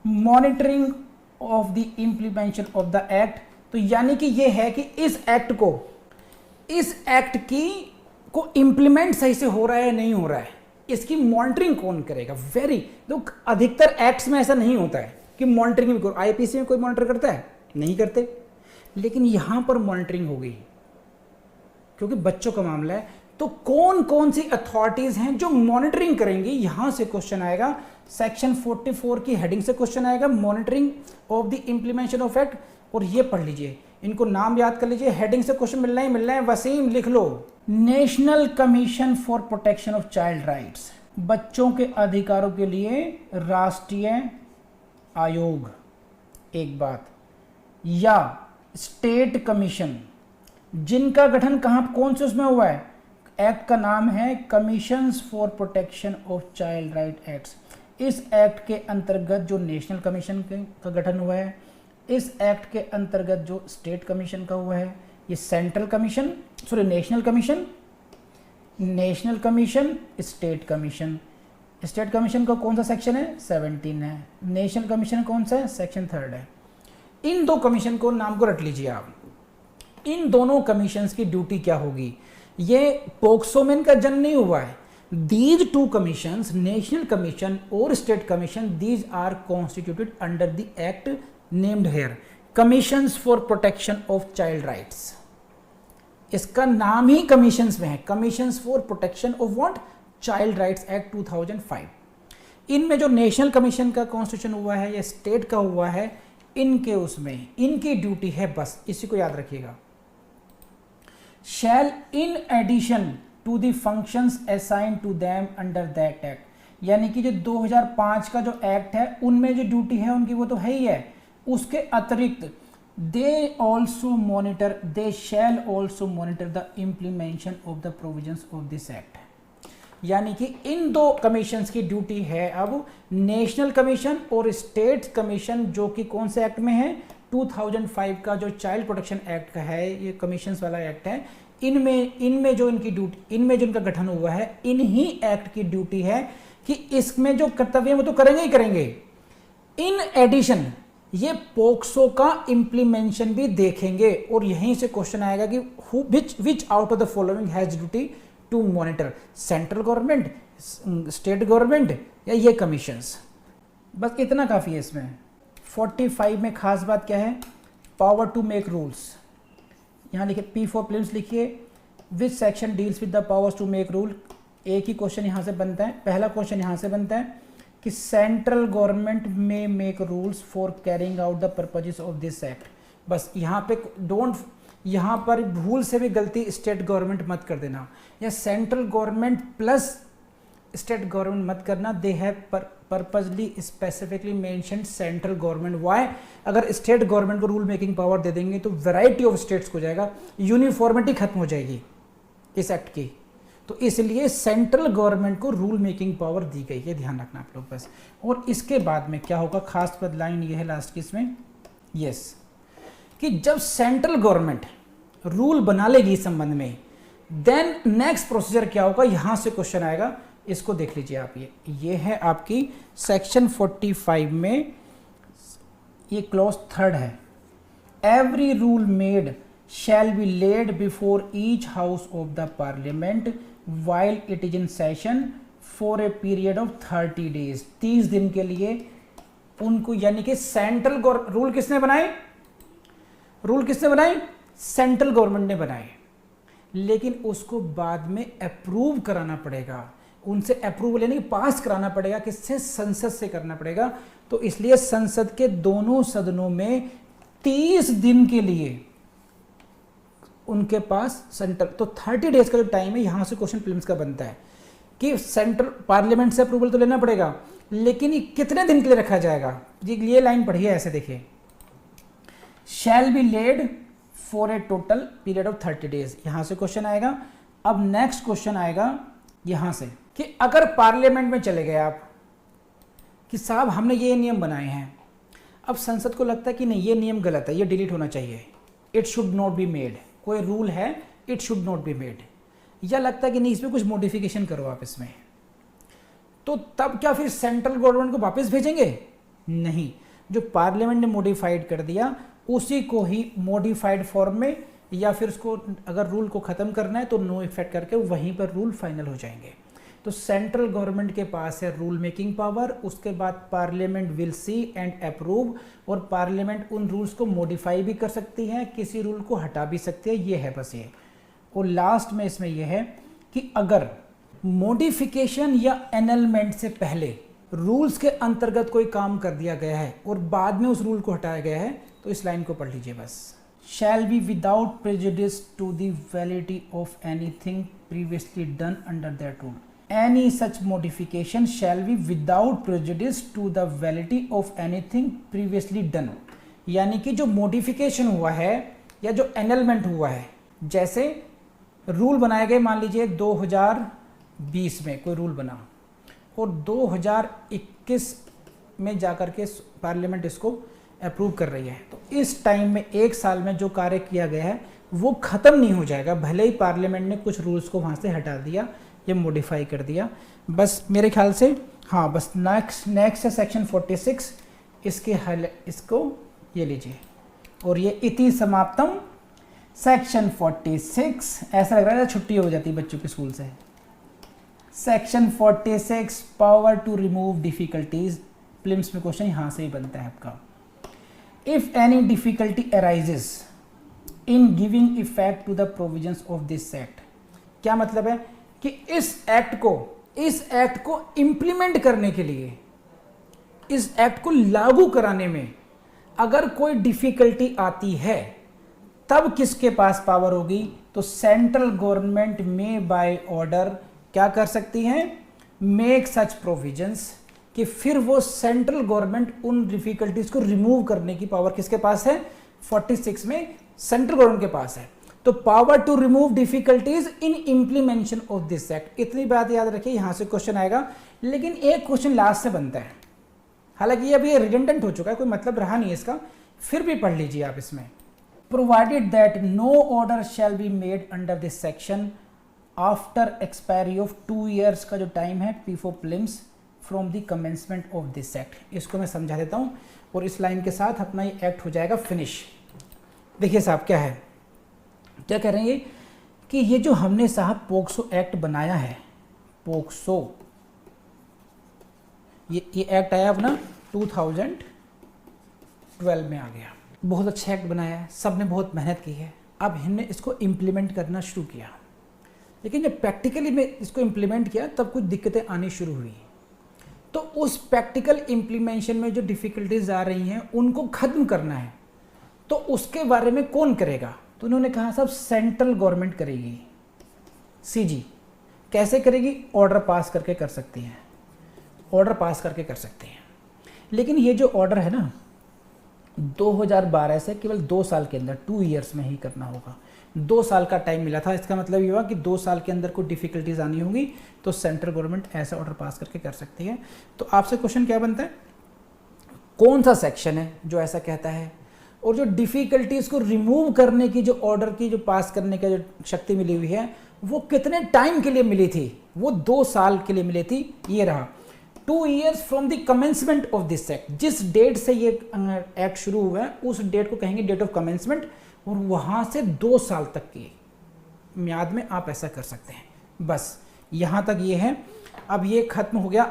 Monitoring of the implementation of the act. तो यानी कि ये है कि इस एक्ट को इम्प्लीमेंट सही से हो रहा है या नहीं हो रहा है, इसकी मॉनिटरिंग कौन करेगा। तो अधिकतर एक्ट्स में ऐसा नहीं होता है कि मॉनिटरिंग भी, आईपीसी में कोई मॉनिटर करता है, नहीं करते, लेकिन यहां पर मॉनिटरिंग हो गई क्योंकि बच्चों का मामला है। तो कौन कौन सी अथॉरिटीज हैं जो मॉनिटरिंग करेंगी, यहां से क्वेश्चन आएगा। सेक्शन 44 की हेडिंग से क्वेश्चन आएगा, monitoring of the implementation of act. और ये पढ़ लीजिए, इनको नाम याद कर लीजिए, हेडिंग से क्वेश्चन मिलना ही मिलना है। वसीम लिख लो, national commission for protection of child rights, बच्चों के अधिकारों के लिए राष्ट्रीय आयोग एक बात, या स्टेट कमीशन, जिनका गठन कहां कौन से उसमें हुआ है, एक्ट का नाम है commissions for protection of child right acts. इस एक्ट के अंतर्गत जो नेशनल कमीशन का गठन हुआ है, इस एक्ट के अंतर्गत जो स्टेट कमीशन का हुआ है, ये central commission, sorry national commission, state commission. State commission का कौन सा सेक्शन है, 17 है। नेशनल कमीशन कौन सा है, सेक्शन 3 है। इन दो कमीशन को नाम को रट लीजिए आप। इन दोनों कमीशंस की ड्यूटी क्या होगी, ये पोक्सो में इनका जन्म नहीं हुआ है। These two commissions, national commission और state commission, these are constituted under the act named here commissions for protection of child rights. इसका नाम ही कमीशंस में है, commissions for protection of what, child rights act 2005। इनमें जो नेशनल कमीशन का constitution हुआ है या स्टेट का हुआ है, इनके उसमें इनकी ड्यूटी है, बस इसी को याद रखिएगा, shall in addition to the functions assigned to them under that act, यानी कि जो 2005 का जो एक्ट है उनमें जो ड्यूटी है उनकी वो तो है ही है, उसके अतिरिक्त they shall also monitor the implementation of the provisions of this act। यानी कि इन दो कमीशंस की ड्यूटी है अब, नेशनल कमीशन और स्टेट कमीशन, जो कि कौन से एक्ट में है, 2005 का जो चाइल्ड प्रोटेक्शन एक्ट का है, ये कमीशंस वाला एक्ट है। इनमें जो इनकी ड्यूटी, इनमें जो इनका गठन हुआ है, इन्हीं एक्ट की ड्यूटी है कि इसमें जो कर्तव्य है वो तो करेंगे ही करेंगे। इन एडिशन ये पोक्सो का इंप्लीमेंटेशन भी देखेंगे। और यहीं से क्वेश्चन आएगा कि which out of the following has duty to monitor, central government, state government या ये कमीशंस। बस इतना काफी है इसमें। 45 में खास बात क्या है, पावर टू मेक रूल्स। यहाँ लिखिए P फॉर प्रिलिम्स लिखिए, which section deals with the powers to make rule. एक ही क्वेश्चन यहाँ से बनता है, पहला क्वेश्चन यहाँ से बनता है कि सेंट्रल गवर्नमेंट में make rules for carrying out the purposes of this act. बस यहाँ पे यहाँ पर भूल से भी गलती स्टेट गवर्नमेंट मत कर देना, या central government plus state government मत करना। They have purposely specifically mentioned central government. Why, अगर स्टेट गवर्नमेंट को रूल मेकिंग पावर दे देंगे तो वैरायटी ऑफ स्टेट्स को जाएगा, यूनिफॉर्मिटी खत्म हो जाएगी इस एक्ट की। तो इसलिए सेंट्रल गवर्नमेंट को रूल मेकिंग पावर दी गई, ये ध्यान रखना आप लोग बस। और इसके बाद में क्या होगा, खास लाइन ये है लास्ट की इसमें, यस, कि जब सेंट्रल गवर्नमेंट रूल बना लेगी इस संबंध में, देन नेक्स्ट प्रोसीजर क्या होगा, यहां से क्वेश्चन आएगा। इसको देख लीजिए आप, ये है आपकी सेक्शन 45 में ये क्लॉज 3 है। Every rule made shell be laid before each house of the parliament while it is in session for a period of 30 days. 30 दिन के लिए उनको, यानी कि सेंट्रल रूल किसने बनाए, रूल किसने बनाए, सेंट्रल गवर्नमेंट ने बनाए, लेकिन उसको बाद में अप्रूव कराना पड़ेगा, उनसे अप्रूवल यानी पास कराना पड़ेगा, किससे, संसद से करना पड़ेगा। तो इसलिए संसद के दोनों सदनों में 30 दिन के लिए उनके पास सेंट्रल, तो 30 डेज का जो टाइम है, यहां से क्वेश्चन प्रीलिम्स का बनता है कि सेंट्रल पार्लियामेंट से अप्रूवल तो लेना पड़ेगा, लेकिन ये कितने दिन के लिए रखा जाएगा। ये लाइन पढ़िए ऐसे, देखिए, shall be laid for a total period of 30 days, यहां से क्वेश्चन आएगा। अब नेक्स्ट क्वेश्चन आएगा यहां से कि अगर पार्लियामेंट में चले गए आप कि साहब हमने ये नियम बनाए हैं, अब संसद को लगता है कि नहीं ये नियम गलत है, ये डिलीट होना चाहिए, it should not be made, कोई रूल है it should not be made, या लगता है कि नहीं इसमें कुछ मॉडिफिकेशन करो आप इसमें, तो तब क्या फिर सेंट्रल गवर्नमेंट को वापस भेजेंगे नहीं, जो पार्लियामेंट ने मॉडिफाइड कर दिया उसी को ही मॉडिफाइड फॉर्म में, या फिर उसको अगर रूल को ख़त्म करना है तो नो इफेक्ट करके वहीं पर रूल फाइनल हो जाएंगे। तो सेंट्रल गवर्नमेंट के पास है रूल मेकिंग पावर, उसके बाद parliament will see and approve, और पार्लियामेंट उन रूल्स को मॉडिफाई भी कर सकती है, किसी रूल को हटा भी सकती है, ये है बस ये। और लास्ट में इसमें यह है कि अगर मॉडिफिकेशन या एनलमेंट से पहले रूल्स के अंतर्गत कोई काम कर दिया गया है और बाद में उस रूल को हटाया गया है, तो इस लाइन को पढ़ लीजिए बस। Shall be without prejudice to the validity of anything previously done under that rule. Any such modification shall be without prejudice to the validity of anything previously done. यानी कि जो मॉडिफिकेशन हुआ है या जो एनलमेंट हुआ है, जैसे रूल बनाए गए, मान लीजिए 2020 में कोई रूल बना और 2021 में जाकर के पार्लियामेंट इसको अप्रूव कर रही है, तो इस टाइम में एक साल में जो कार्य किया गया है वो ख़त्म नहीं हो जाएगा, भले ही पार्लियामेंट ने कुछ रूल्स को वहाँ से हटा दिया या मॉडिफाई कर दिया। बस मेरे ख्याल से हाँ, बस नेक्स्ट है सेक्शन 46, इसके हल इसको ये लीजिए, और ये इति समाप्तम सेक्शन 46। ऐसा लग रहा है छुट्टी हो जाती है बच्चों के स्कूल से। Section 46 power to remove difficulties. Prelims में क्वेश्चन यहाँ से ही बनता है आपका। If any difficulty arises in giving effect to the provisions of this act. क्या मतलब है कि इस एक्ट को इंप्लीमेंट करने के लिए, इस एक्ट को लागू कराने में अगर कोई डिफिकल्टी आती है, तब किसके पास पावर होगी? तो सेंट्रल गवर्नमेंट में बाय ऑर्डर क्या कर सकती है? मेक सच प्रोविजंस, कि फिर वो सेंट्रल गवर्नमेंट उन डिफिकल्टीज को रिमूव करने की पावर किसके पास है? 46 में सेंट्रल गवर्नमेंट के पास है। तो power to remove difficulties in implementation of this act. इतनी बात याद रखिए, यहां से क्वेश्चन आएगा, लेकिन एक क्वेश्चन लास्ट से बनता है। हालांकि ये अभी रिडंडेंट हो चुका है, कोई मतलब रहा नहीं इसका, फिर भी पढ़ लीजिए आप इसमें। Provided that no order shall be made under this section after expiry of 2 years का जो टाइम है P4 prelims from the commencement of this act. इसको मैं समझा देता हूँ और इस लाइन के साथ अपना ये एक्ट हो जाएगा फिनिश। देखिए साहब क्या है, क्या कह रहे हैं ये कि ये जो हमने साहब पोक्सो एक्ट बनाया है, पोक्सो ये एक्ट आया अपना 2012 में आ गया। बहुत अच्छा एक्ट बनाया है, सब ने बहुत मेहनत की है। अब हमने इसको इम्प्लीमेंट करना शुरू किया, लेकिन जब प्रैक्टिकली में इसको इम्प्लीमेंट किया तब कुछ दिक्कतें आनी शुरू हुई। तो उस प्रैक्टिकल इम्प्लीमेंटेशन में जो डिफ़िकल्टीज आ रही हैं उनको ख़त्म करना है, तो उसके बारे में कौन करेगा? तो उन्होंने कहा सब सेंट्रल गवर्नमेंट करेगी। सीजी कैसे करेगी? ऑर्डर पास करके कर सकती हैं, ऑर्डर पास करके कर सकते हैं। लेकिन ये जो ऑर्डर है ना 2012 से केवल 2 साल के अंदर 2 years में ही करना होगा। 2 साल का टाइम मिला था, इसका मतलब ये हुआ कि 2 साल के अंदर कोई डिफिकल्टीज आनी होंगी तो सेंट्रल गवर्नमेंट ऐसा ऑर्डर पास करके कर सकती है। तो आपसे क्वेश्चन क्या बनता है, कौन सा सेक्शन है जो ऐसा कहता है, और जो डिफिकल्टीज को रिमूव करने की जो ऑर्डर की जो पास करने का जो शक्ति मिली हुई है वो कितने टाइम के लिए मिली थी? वो 2 साल के लिए मिली थी। ये रहा 2 years from the commencement of this act. जिस डेट से ये एक्ट शुरू हुआ है उस डेट को कहेंगे डेट ऑफ कमेंसमेंट, और वहां से 2 साल तक की म्याद में आप ऐसा कर सकते हैं। बस यहां तक ये है। अब ये खत्म हो गया।